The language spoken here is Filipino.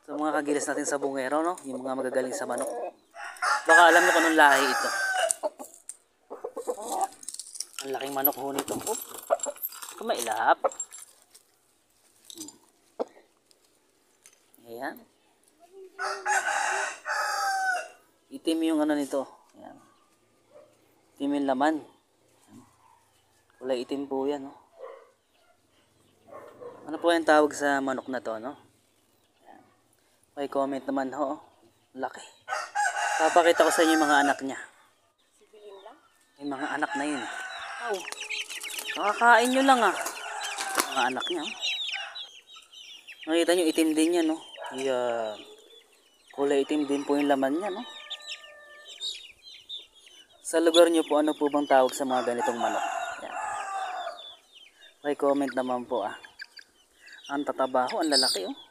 Sa mga kagilas natin sa bungero, no? Yung mga magagaling sa manok. Baka alam nyo kung anong lahi ito. Ang laking manok ho nito. Oh, kumailap. Ayan. Itim yung ano nito. Ayan. Itim yung laman. Kulay itim po yan, no? Ano po yung tawag sa manok na to, no? May comment naman ho. Laki. Papakita ko sa inyo yung mga anak niya. Yung mga anak na yun. Oh. Nakakain nyo lang ah. Mga anak niya. Nakita nyo itim din yan, no? Ayan. Kulay itim din po yung laman niya, no? Sa lugar nyo po, ano po bang tawag sa mga ganitong manok? Ayan. May comment naman po ah. Ang tataba ho, ang lalaki oh.